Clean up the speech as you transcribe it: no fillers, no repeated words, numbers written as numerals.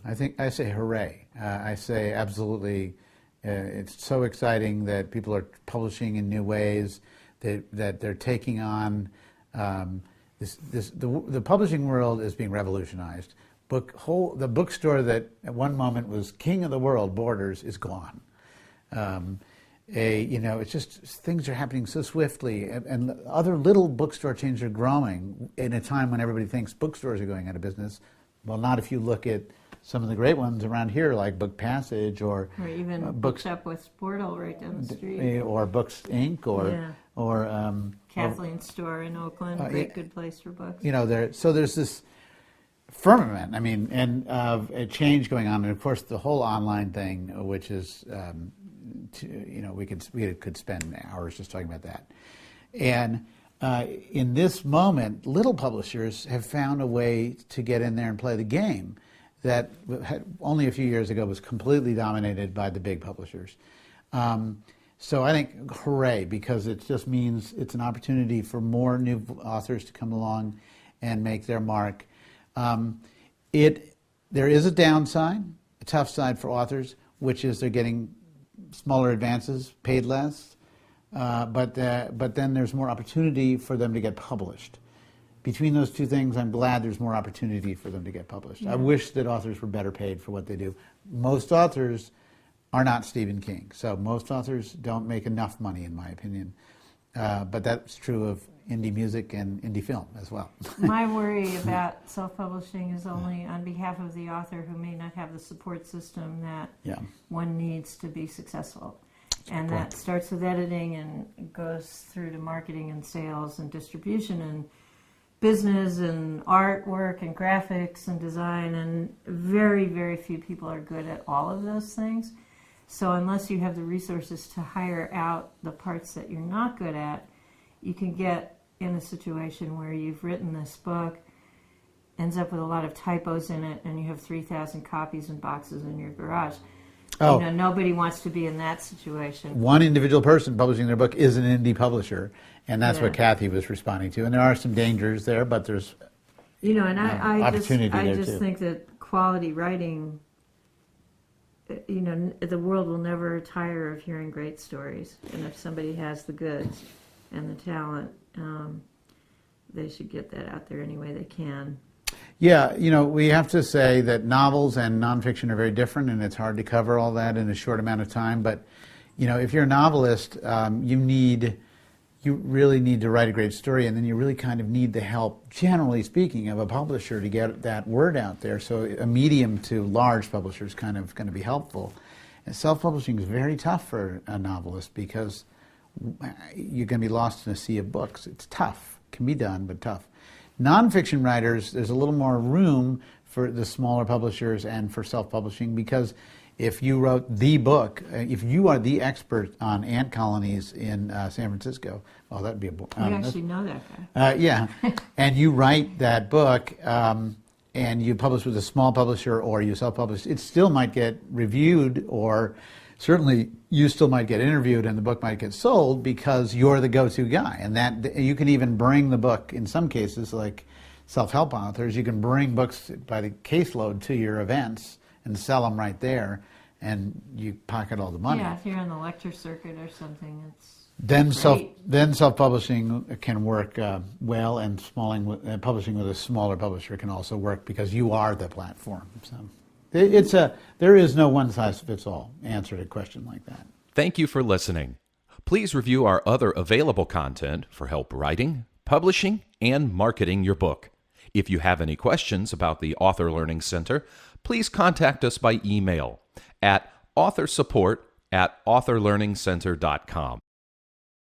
I say hooray. I say absolutely. It's so exciting that people are publishing in new ways, that they're taking on the publishing world is being revolutionized. The bookstore that at one moment was king of the world, Borders, is gone. It's just things are happening so swiftly, and other little bookstore chains are growing in a time when everybody thinks bookstores are going out of business. Well, not if you look at some of the great ones around here, like Book Passage, or even Bookshop West Portal right down the street, or Books Inc. or Kathleen's store in Oakland, good place for books. There's this firmament. I mean, and a change going on, and of course the whole online thing, which is we could spend hours just talking about that. And in this moment, little publishers have found a way to get in there and play the game that only a few years ago was completely dominated by the big publishers. So I think hooray, because it just means it's an opportunity for more new authors to come along and make their mark. There is a downside, a tough side for authors, which is they're getting smaller advances, paid less, but then there's more opportunity for them to get published. Between those two things, I'm glad there's more opportunity for them to get published. Yeah. I wish that authors were better paid for what they do. Most authors are not Stephen King, so most authors don't make enough money, in my opinion. But that's true of indie music and indie film as well. My worry about self-publishing is only on behalf of the author who may not have the support system that one needs to be successful. And that starts with editing and goes through to marketing and sales and distribution and business and artwork and graphics and design, and very, very few people are good at all of those things. So unless you have the resources to hire out the parts that you're not good at, you can get in a situation where you've written this book, ends up with a lot of typos in it, and you have 3,000 copies and boxes in your garage. Oh. Nobody wants to be in that situation. One individual person publishing their book is an indie publisher, and that's what Kathi was responding to. And there are some dangers there, but there's opportunity there too. I just think that quality writing, the world will never tire of hearing great stories. And if somebody has the goods and the talent, they should get that out there any way they can. Yeah, we have to say that novels and nonfiction are very different, and it's hard to cover all that in a short amount of time. But, if you're a novelist, you really need to write a great story, and then you really kind of need the help, generally speaking, of a publisher to get that word out there. So a medium to large publisher is kind of going to be helpful. And self-publishing is very tough for a novelist because you're going to be lost in a sea of books. It's tough. It can be done, but tough. Nonfiction writers, there's a little more room for the smaller publishers and for self-publishing, because if you wrote the book, if you are the expert on ant colonies in San Francisco, well, that'd be a book. You actually know that guy. Yeah, and you write that book and you publish with a small publisher or you self-publish, it still might get reviewed, or certainly you still might get interviewed and the book might get sold because you're the go-to guy. And that you can even bring the book, in some cases, like self-help authors, you can bring books by the caseload to your events and sell them right there, and you pocket all the money. Yeah, if you're on the lecture circuit or something, it's then great. Self-publishing can work well, and publishing with a smaller publisher can also work because you are the platform. So there is no one-size-fits-all answer to a question like that. Thank you for listening. Please review our other available content for help writing, publishing, and marketing your book. If you have any questions about the Author Learning Center, please contact us by email at authorsupport@authorlearningcenter.com.